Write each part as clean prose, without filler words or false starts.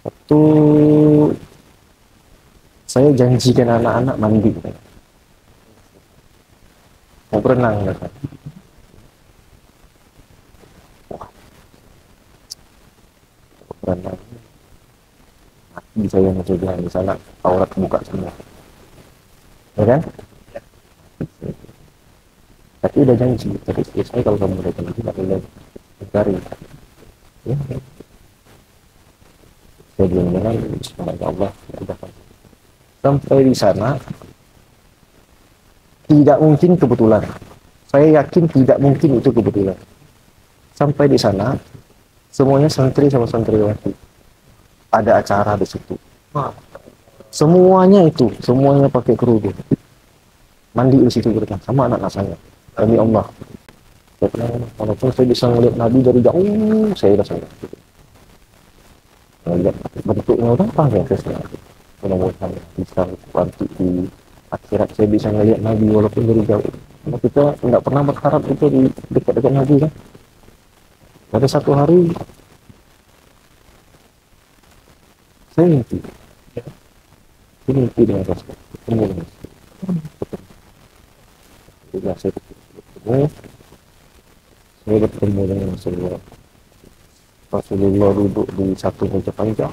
Waktu saya janjikan anak-anak mandi, mau berenang kan. Wah, berenang mati saya sudah di sana, aurat buka semua, ya kan? Tapi udah janji, tapi istri saya kalau kamu udah janji nggak boleh mencari, ya. Saya bilang jangan, semoga Allah udah. Sampai di sana tidak mungkin kebetulan. Saya yakin tidak mungkin itu kebetulan. Sampai di sana semuanya santri sama santriwati. Ada acara di situ. Semuanya pakai kerudung. Mandi di situ berenang sama anak-anak saya. Demi Allah. Walaupun saya bisa melihat Nabi dari jauh, saya udah sayang. Melihat bentuknya udah apa ya saya. Mudah-mudahan bisa nanti di akhirat saya bisa melihat Nabi walaupun dari jauh. Karena kita nggak pernah berharap itu di dekat-dekat Nabi kan. Pada satu hari saya mimpi, saya mimpi dengan Rasul. Ketemu dengan Rasul. Saya bertemu dengan Rasulullah. Rasulullah duduk di satu meja panjang.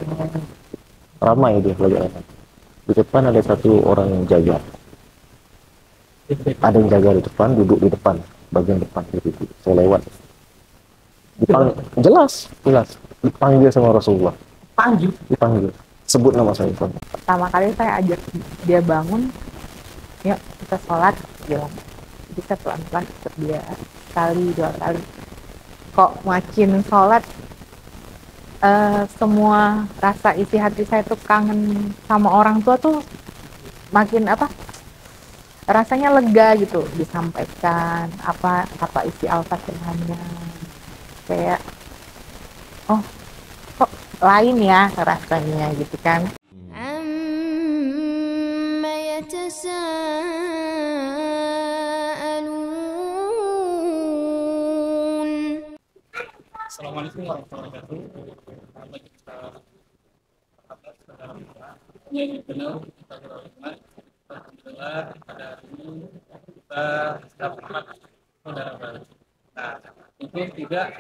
Ramai dia lagi enak. Di depan ada satu orang yang jaga. Ada yang jaga di depan, duduk di depan, bagian depan gitu. Saya lewat. Jelas. Dipanggil sama Rasulullah. Dipanggil. Sebut nama saya. Pertama kali saya ajak dia bangun, yuk kita sholat, bilang. Jadi saya pelan-pelan ikut dia sekali, 2 kali. Kok makin sholat, semua rasa isi hati saya tuh kangen sama orang tua tuh makin rasanya lega gitu, disampaikan apa isi Al-Fatihahnya, kayak oh kok lain ya rasanya gitu kan. Assalamualaikum warahmatullahi wabarakatuh. Apa kita saudara kita yang benar kita berhormat. Alhamdulillah pada hari ini kita dapat saudara baru. Nah, itu tidak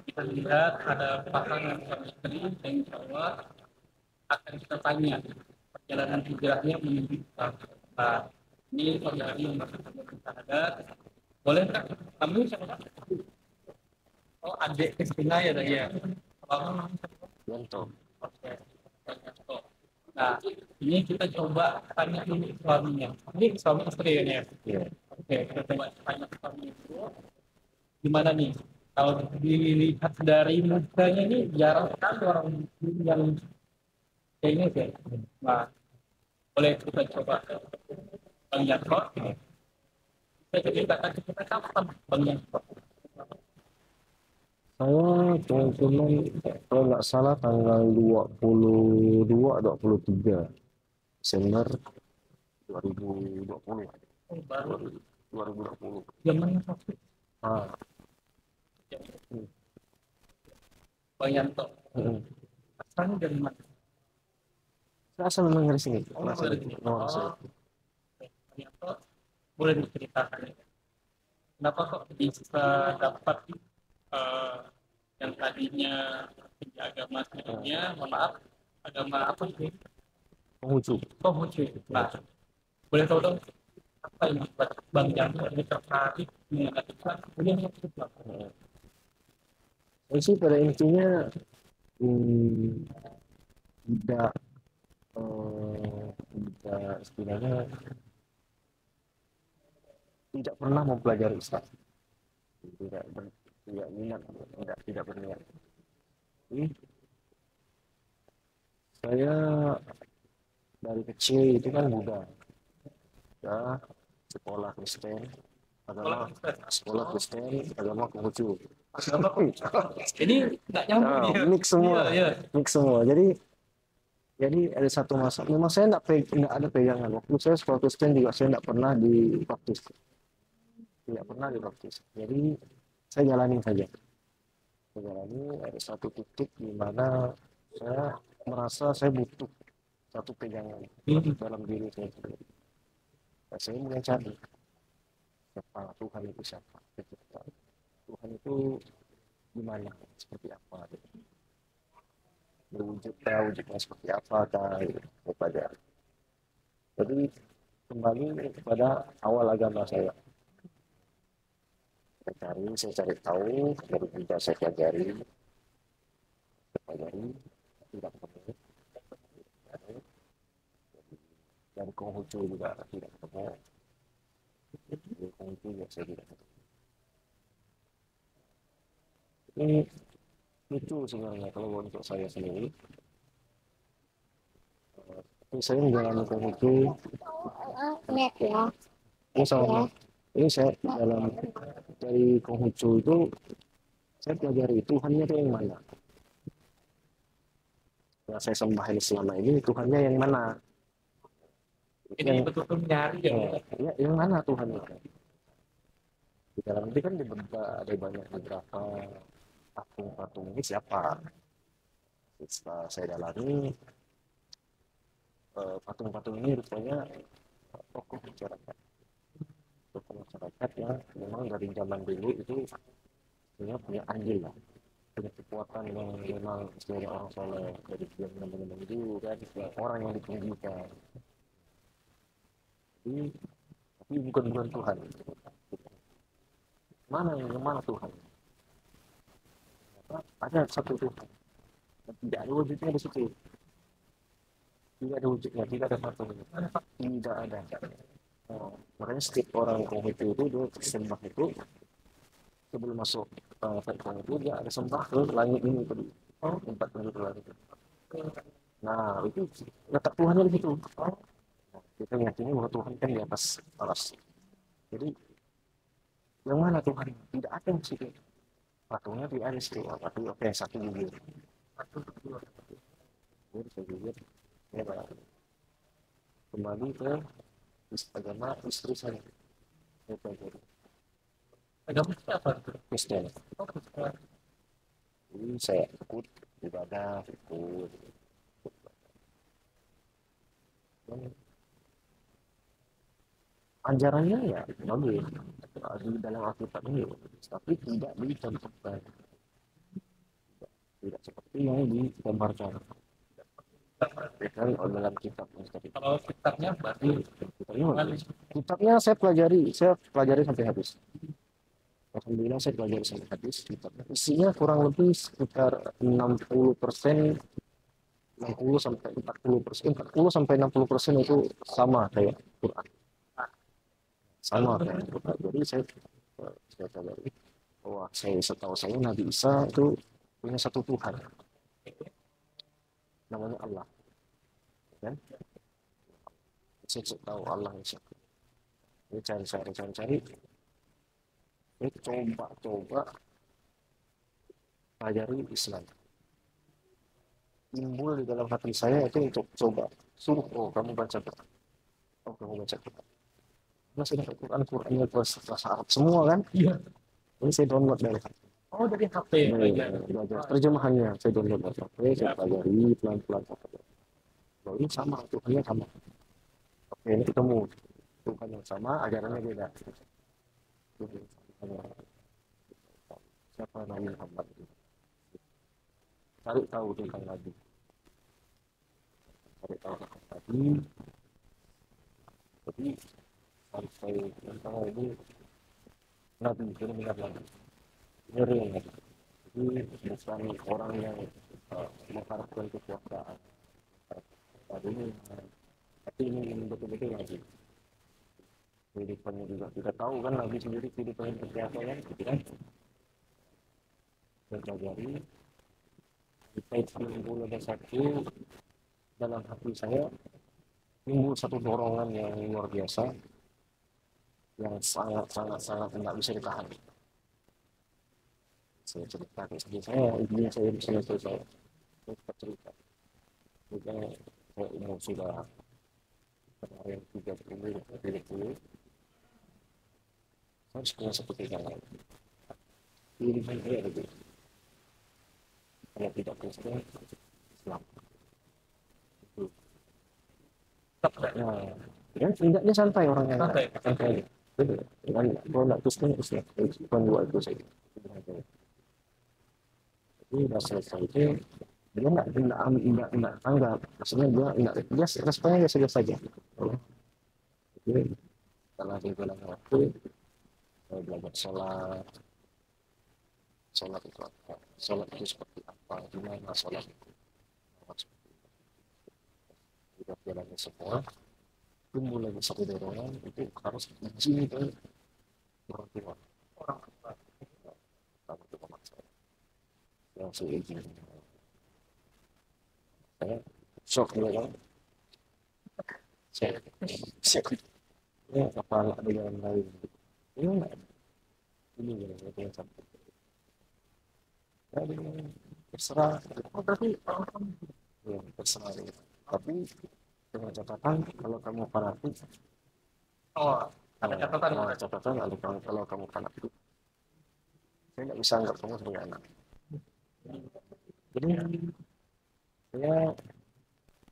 kita lihat ada pasangan suami istri yang insya Allah akan kita tanya perjalanan hijrahnya menuju kita. Nah, ini saudari yang masih kita ada. Boleh nggak kamu siapa? Oh, adik Kristina ya tadi ya. Abang Contoh. oke. Nah, ini kita coba tanya dulu suaminya. Ini suami istri kan ya? Iya. Oke, kita coba tanya suami itu. Gimana nih? Kalau dilihat dari mukanya ini jarang sekali orang muslim yang kayak ini sih. Nah, boleh kita coba Bang Yanto. Saya ceritakan kita kapan Bang Yanto. Saya teman-teman kalau nggak salah tanggal 23 Desember 2020. Baru 2020. zamannya sakit. Ah. Bang Yanto. Asalnya dari mana? Saya asal memang dari sini. Dari sini. Saya. Bang Yanto, boleh diceritakan ya? Kenapa kok bisa dapat yang tadinya agama sebelumnya, mohon maaf, agama apa sih? Konghucu. Konghucu. Nah, boleh tahu dong apa yang membuat Bang Yanto ini tertarik dengan Islam? Kemudian yang kedua, Jadi pada intinya tidak tidak istilahnya tidak pernah mempelajari Islam, tidak minat, tidak berniat. Jadi, saya dari kecil itu kan Buddha, ya, sekolah Kristen, sekolah Kristen, agama Konghucu. ini nggak nyambung Nah, ya? mix semua, Iya. mix semua. Jadi ada satu masa, memang saya nggak ada pegangan. Waktu saya sekolah Kristen juga saya nggak pernah dibaptis, tidak pernah dibaptis. Jadi saya jalani saja. Saya jalani ada satu titik di mana saya merasa saya butuh satu pegangan dalam diri saya sendiri. Dan saya mulai cari siapa Tuhan itu, siapa pencipta. Tuhan itu gimana, seperti apa gitu. Wujudnya seperti apa kepada. Jadi kembali kepada awal agama saya. Saya cari tahu, dari tidak saya pelajari, tidak ketemu. Dan Konghucu juga tidak ketemu. Dari Konghucu juga saya tidak ketemu. Ini lucu sebenarnya kalau untuk saya sendiri. Saya menjalani Konghucu Lihat ya. ini sama. Ini saya dalam dari Konghucu itu saya pelajari Tuhannya itu yang mana. Yang saya sembah ini selama ini Tuhannya yang mana. Ini betul-betul nyari ya. Ya, yang mana Tuhannya? Di dalam itu kan ada banyak beberapa patung-patung ini siapa. Setelah saya dalami patung-patung ini rupanya tokoh masyarakat. Tokoh masyarakat yang memang dari zaman dulu itu punya andil lah, punya kekuatan yang memang istilahnya orang soleh dari zaman dulu kan, orang yang ditinggikan. Tapi bukan Tuhan. Yang mana Tuhan? Ada satu Tuhan. Tidak ada wujudnya di situ. Tidak ada wujudnya, tidak ada patungnya. Tidak ada. Makanya setiap orang Konghucu itu dia sembah itu sebelum masuk platform itu dia ada sembah ke langit ini tadi. Tempat menuju langit. Nah itu letak Tuhannya di situ. Kita meyakini bahwa Tuhan kan di atas. Jadi yang mana Tuhan? Tidak ada di situ. Patungnya tidak ada di situ. Patung oke satu bibir. Bibir. Ya, kembali ke agama istri saya. Agama siapa? Kristen. Jadi saya ikut ibadah, ikut. Ajarannya ya bagus di dalam Alkitab ini, tapi tidak dicontohkan, tidak seperti yang digambarkan kan dalam kitab. Kalau kitabnya berarti kitabnya saya pelajari sampai habis. Alhamdulillah saya pelajari sampai habis. Kitabnya isinya kurang lebih sekitar 60%, 60 sampai 40%, 40 sampai 60% itu sama kayak Quran. Sama kan. Jadi saya pelajari bahwa setahu saya Nabi Isa itu punya satu Tuhan namanya Allah kan. Saya tahu Allah yang siapa. Ini cari ini coba pelajari Islam. Timbul di dalam hati saya itu untuk coba suruh kamu baca Quran. Kamu baca Quran. Masih ada Qurannya bahasa Arab semua kan? Iya. Ini saya download dari HP. Oh, dari HP. Belajar terjemahannya saya download dari HP. Saya pelajari pelan-pelan. Lalu ini sama, Tuhannya sama. Oke, ini ketemu Tuhan yang sama, ajarannya beda. Siapa Nabi Muhammad? Cari tahu tentang Nabi. Cari tahu tentang Nabi. Tapi sampai tentang ini Nabi benar-benar Nabi. Nyeri Nabi. Jadi bukan orang yang mengharapkan kekuasaan. Tapi ini betul-betul Nabi. Kehidupannya juga kita tahu kan, Nabi sendiri kehidupannya seperti apa kan, gitu kan. Saya pelajari, kita timbul ada satu dalam hati saya, timbul satu dorongan yang luar biasa, yang sangat tidak bisa ditahan. Saya cerita ke istri saya, ibunya saya bisa saya cerita. Juga saya umur sudah kemarin 30, saya harus punya satu pegangan. Pilihan saya ada. Kalau tidak Kristen, Islam. tetap ya. Nah, ya tidaknya santai orangnya, Santai. santai aja. Gitu. Kalau nggak terus bukan dua itu saja. Jadi udah selesai itu dia nggak tanggap, maksudnya dia responnya biasa saja. Jadi setelah berjalan waktu saya belajar sholat itu apa, sholat itu seperti apa, gimana sholat itu, sudah jalannya semua, itu mulai satu dorongan itu harus izin ke orang tua, kamu itu memaksa, langsung izin, saya shock dulu kan, saya ya kepala dengan lain, ini enggak, ini yang sampai, jadi terserah, tapi ya terserah, tapi dengan catatan kalau kamu fanatik, Oh, ada catatan. catatan kalau kamu fanatik, saya nggak bisa anggap kamu sebagai anak. Jadi saya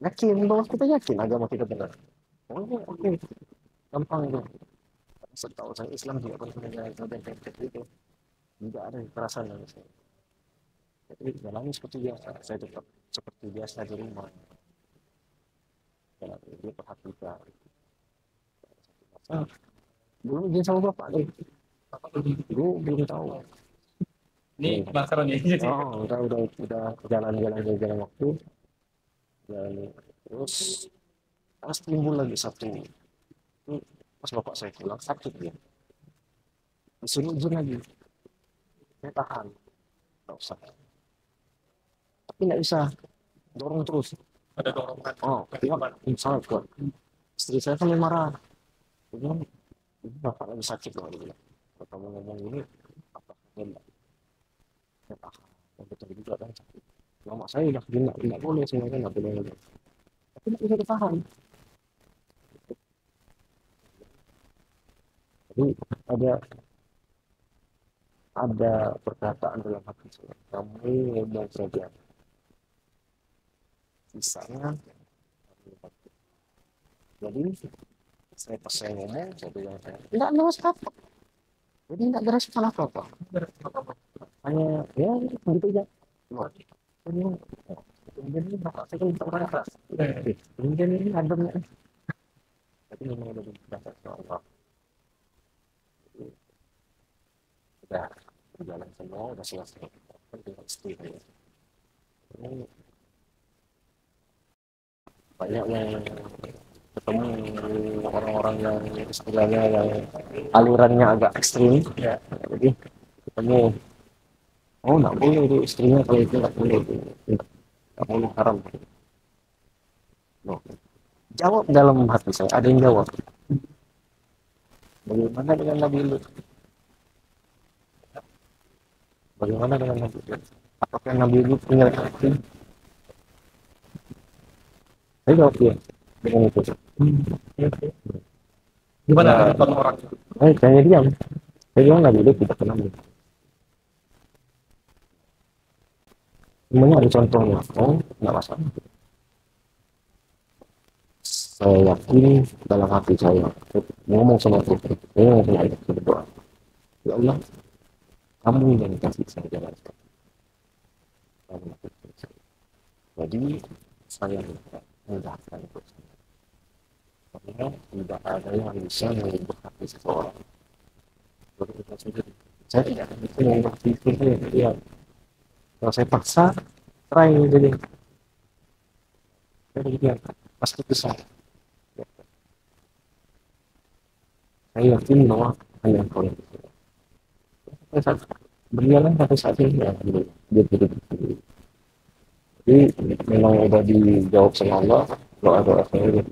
yakin bahwa kita yakin agama kita benar. Oh oke, gampang itu. Setahu saya Islam juga punya itu tidak ada kekerasan yang saya. Jadi jalannya seperti biasa, saya tetap seperti biasa di rumah. Jalan dia perhatikan. Belum izin sama bapak nih. Belum tahu. Ini penasaran ya. Oh, udah jalan waktu. Dan terus pas timbul lagi satu. Itu pas bapak saya pulang sakit dia. Disuruh izin lagi. Saya tahan. Nggak usah. Tapi nggak bisa. Dorong terus. Ada dorongan. Oh, kuat. Sangat kuat. Istri saya kan marah. Dia bilang, ini bapak lagi sakit loh. Dia bilang, kalau kamu ngomong ini, apa enggak? Saya tahan. Dan betul juga kan sakit. Lama saya udah nggak boleh sih, nggak boleh. Tapi nggak bisa ditahan. Jadi ada perkataan dalam hati saya. Kamu ngomong saja. Sisanya. Jadi pas saya ngomong, saya bilang nggak nulis apa. Jadi nggak ada respon apa-apa. Hanya ya begitu aja. Kemudian ini bapak saya kan orang keras. Kemudian ini ademnya. Tapi memang ada beberapa Allah. Udah berjalan semua, udah selesai. Kan tinggal istri saya. Ini banyak yang ketemu orang-orang yang istilahnya yang alirannya agak ekstrim. Ya. Jadi ketemu, oh nggak boleh itu istrinya kalau itu nggak boleh haram. No. Jawab dalam hati saya, ada yang jawab. Bagaimana dengan Nabi Lut? Bagaimana dengan Nabi Lut? Apakah Nabi Lut punya hati? Saya jawab dia dengan itu. Gimana respon orang? Kayaknya diam. Saya bilang Nabi Lut tidak kenal. Semuanya ada contohnya. Oh, nggak masalah. Saya yakin dalam hati saya ngomong sama Tuhan, saya ngomong sama Allah, berdoa, ya Allah, kamu yang kasih saya jalan. Jadi saya mudahkan untuk saya. Karena tidak ada yang bisa mengubah hati seseorang. Saya tidak bisa mengubah hati dia. Kalau saya paksa, try jadi. Saya begini, pasti bisa. Saya yakin bahwa hanya kau yang bisa. Berjalan sampai saat ini ya, dia tidak. Jadi memang sudah dijawab sama Allah, doa saya.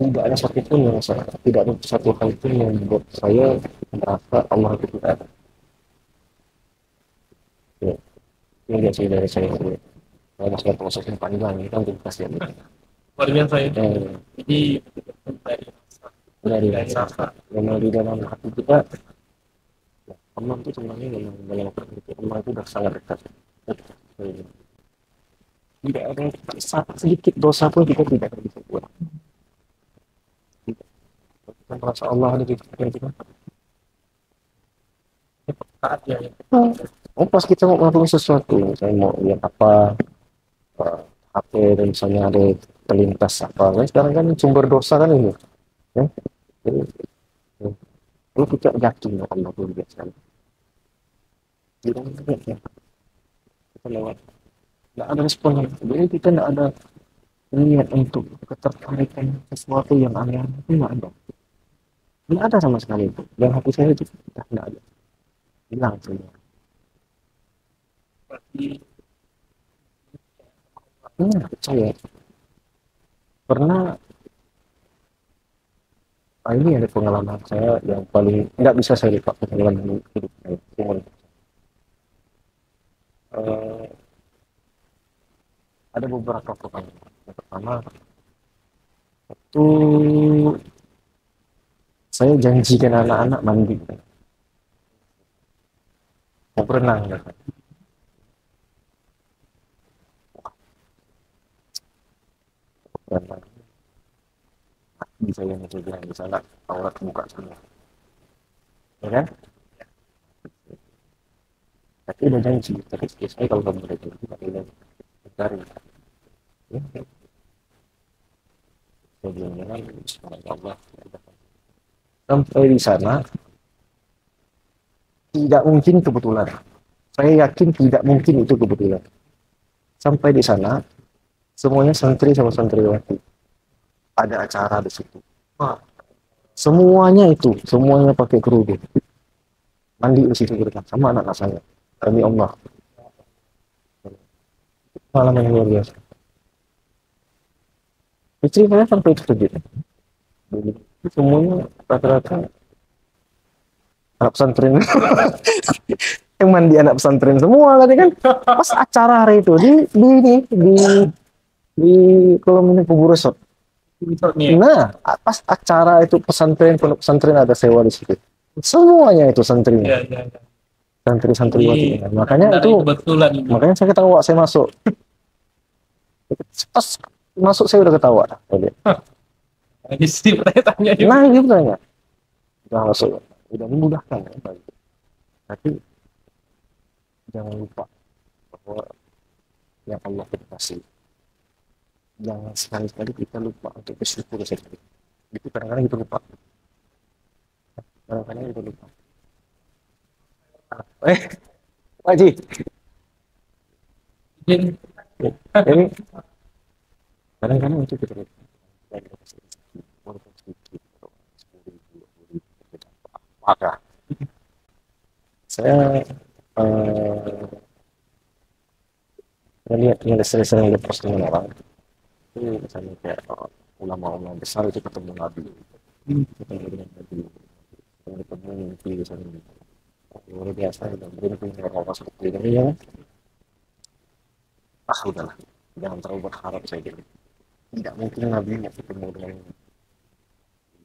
Tidak ada satupun yang saya, tidak ada satu hal pun yang membuat saya merasa Allah itu tidak ada. Ya, ini dia sih dari saya. Kalau masalah prosesnya panjang, kita untuk kasih ya. Luar biasa ya. Jadi dari memang di dalam hati kita, Allah itu sebenarnya dalam hati Allah itu sudah sangat dekat. Tidak ada sedikit dosa pun kita tidak bisa buat. Kita merasa Allah ada di pikiran kita. Taat ya. Oh, pas kita mau melakukan sesuatu, saya mau lihat apa, eh, HP dan misalnya ada terlintas apa, kan sekarang kan sumber dosa kan ini, ya. Jadi, kalau kita yakin Allah luar biasa, kita lihat ya, kita lewat, nggak ada respon, jadi kita nggak ada niat untuk ketertarikan sesuatu yang aneh, itu nggak ada sama sekali itu. Dan hati saya itu sudah nggak ada, hilang semua. Berarti Saya pernah, ini ada pengalaman saya yang paling nggak bisa saya lupa, pengalaman hidup saya. Eh, ada beberapa pengalaman. Yang pertama, itu saya janjikan anak-anak mandi, mau berenang, kan. Berenang. Bisa yang saya bilang di sana, aurat buka semua, ya kan? Tapi udah janji, tapi saya kalau kamu udah janji, nggak boleh mencari. Ya, saya bilang, Bismillah. Sampai di sana, tidak mungkin kebetulan. Saya yakin tidak mungkin itu kebetulan. Sampai di sana, semuanya santri sama santriwati. Ada acara di situ. Semuanya pakai kerudung. Mandi di situ berenang sama anak-anak saya. Demi Allah. Pengalaman yang luar biasa. Istri saya sampai terkejut. Semuanya rata-rata anak pesantren. Yang mandi anak pesantren semua kan, kan pas acara hari itu di kolam ini Kubur Resort. Nah, pas acara itu pesantren, pondok pesantren ada sewa di situ. Semuanya itu santri, ya, ya, ya. santri-santriwati. Makanya itu, kebetulan ini. makanya saya ketawa, saya masuk. Pas masuk saya udah ketawa. Ini sih pertanyaannya itu. Nah, gitu tanya. Udah masuk, udah memudahkan. Tapi jangan lupa bahwa yang Allah kasih. Jangan sekali-kali kita lupa untuk bersyukur saja. Itu kadang-kadang kita lupa. Kadang-kadang kita lupa. Pak Haji. Ini kadang-kadang itu kita lupa. Walaupun sedikit, 10.000, 20.000, maka saya melihat sering lihat postingan orang itu, misalnya kayak ulama-ulama besar itu ketemu Nabi, ketemu dengan Nabi, ketemu mimpi misalnya, luar biasa, dan mimpi orang-orang seperti ini ya. Udahlah, jangan terlalu berharap saya gitu. Tidak mungkin Nabi mau ketemu dengan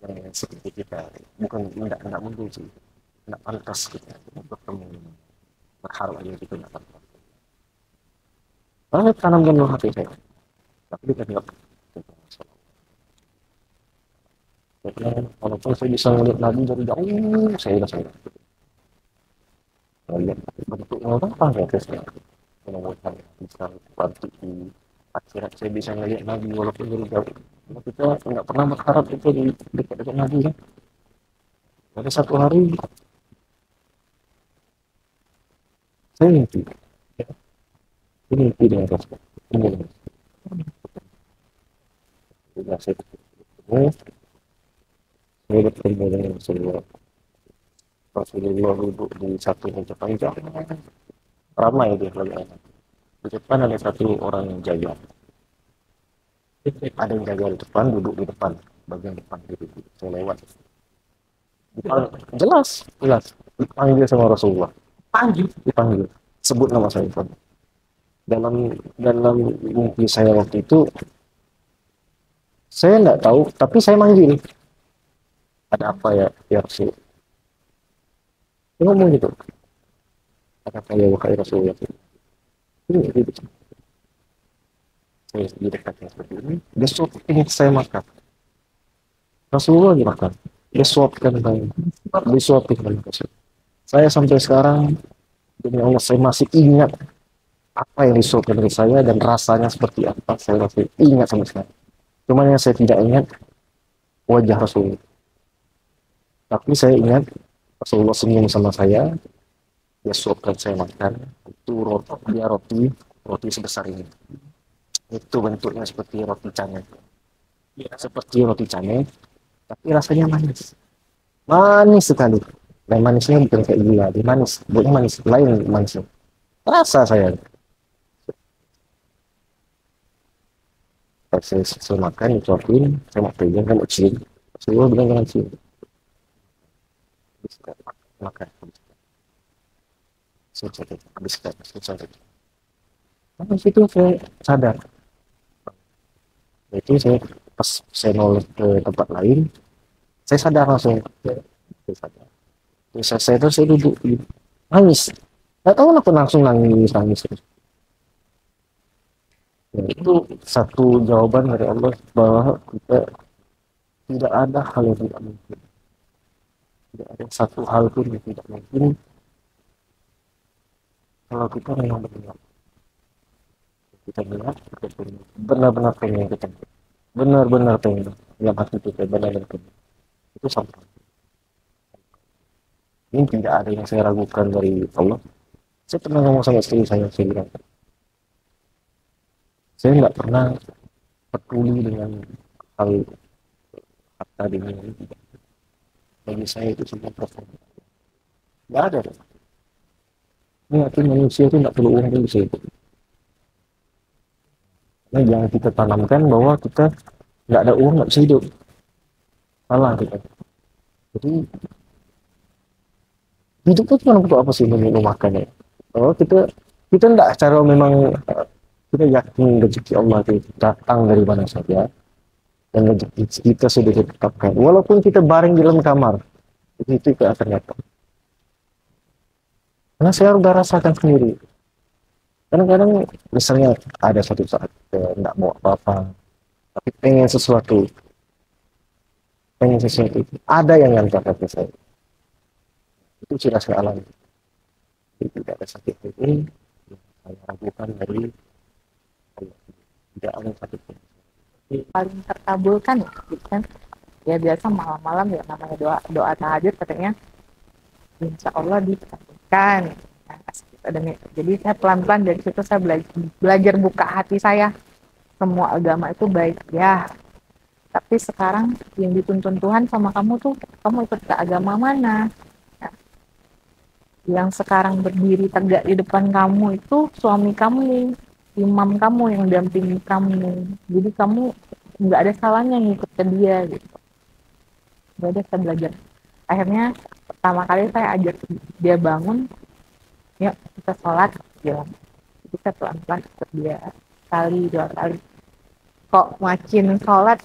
yang seperti kita, bukan tidak mungkin sih, tidak pantas kita bertemu, berharap aja kita tidak pantas. Saya tanamkan dalam hati saya, tapi kita tidak. Walaupun saya bisa melihat Nabi dari jauh, saya sudah sayang. Lihat bentuknya apa ya Krisnya, menemukan bisa bantu di akhirat saya bisa melihat Nabi walaupun dari jauh. Kita nggak pernah berharap itu di dekat-dekat Nabi kan. Pada satu hari saya mimpi, ini mimpi dengan Rasul. Sudah saya ketemu, saya bertemu dengan Rasulullah. Rasulullah duduk di satu meja panjang, ramai dia lagi. Di depan ada satu orang yang jaga. Ada yang jaga di depan, duduk di depan, bagian depan gitu. Saya lewat. Jelas. Dipanggil sama Rasulullah. Dipanggil. Sebut nama saya. Dalam mimpi saya waktu itu, saya nggak tahu, tapi saya manggil. Ada apa ya Rasul? Dia ngomong gitu. Ada apa ya wahai Rasulullah? Ini gitu. Saya di dekatnya seperti ini. Besok ingin saya makan. Rasulullah lagi makan. disuapkan Bang, disuapin Bang. Saya sampai sekarang demi Allah saya masih ingat apa yang disuapkan dari saya dan rasanya seperti apa, saya masih ingat sampai sekarang. Cuman yang saya tidak ingat wajah Rasulullah, tapi saya ingat Rasulullah senyum sama saya, dia suapkan saya makan, itu roti, dia roti sebesar ini, itu bentuknya seperti roti canai, seperti roti canai, tapi rasanya manis, manis sekali. Dan manisnya bukan kayak gula, dia manis, bukan manis, lain manisnya. Rasa saya, saya makan, disuapin, saya mau pegang, saya mau cium, saya bilang jangan cium, makan, saya habiskan, saya. Tapi situ saya sadar, itu saya pas saya noleh ke tempat lain, saya sadar langsung, saya sadar. Terus saya terus saya duduk nangis, nggak tahu kenapa langsung nangis nangis. Ya, itu satu jawaban dari Allah bahwa kita tidak ada hal yang tidak mungkin, tidak ada satu hal pun yang tidak mungkin kalau kita memang benar, kita benar, kita pengen, benar-benar pengen kita, benar-benar pengen, yang hati kita benar-benar pengen, itu sampai. Ini tidak ada yang saya ragukan dari Allah. Saya pernah ngomong sama istri saya bilang, saya nggak pernah peduli dengan hal harta dunia ini. Bagi saya itu semua performa. Nggak ada. Ini artinya manusia itu nggak perlu uang itu bisa hidup. Nah, jangan kita tanamkan bahwa kita nggak ada uang nggak bisa hidup. Salah kita. Jadi hidup itu cuma untuk apa sih, minum makan ya? Oh, kita nggak cara memang kita yakin rezeki Allah itu datang dari mana saja dan rezeki kita sudah ditetapkan. Walaupun kita baring di dalam kamar, itu akan datang. Karena saya udah rasakan sendiri. Kadang-kadang misalnya ada suatu saat nggak mau apa-apa, tapi pengen sesuatu, ada yang ngantar ke saya. Itu sudah saya alami. Jadi tidak ada sakit ini saya ragukan dari Allah. Tidak ada sakit ini. Paling terkabulkan ya, gitu kan. Ya biasa malam-malam ya namanya doa tahajud katanya insya Allah dikabulkan. Nah, jadi saya pelan-pelan dari situ saya belajar buka hati saya. Semua agama itu baik ya. Tapi sekarang yang dituntun Tuhan sama kamu tuh, kamu ikut ke agama mana? Nah, yang sekarang berdiri tegak di depan kamu itu suami kamu, imam kamu yang dampingi kamu. Jadi kamu nggak ada salahnya ngikut ke dia gitu. Nggak ada, saya belajar. Akhirnya pertama kali saya ajak dia bangun, yuk kita sholat, bilang. Jadi saya pelan-pelan ikut dia sekali, 2 kali. Kok makin sholat,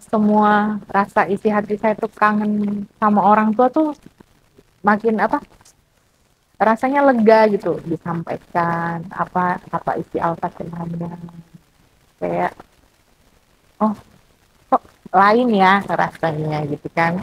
semua rasa isi hati saya tuh kangen sama orang tua tuh makin rasanya lega gitu, disampaikan apa isi al-fatihahnya, kayak oh kok lain ya rasanya gitu kan.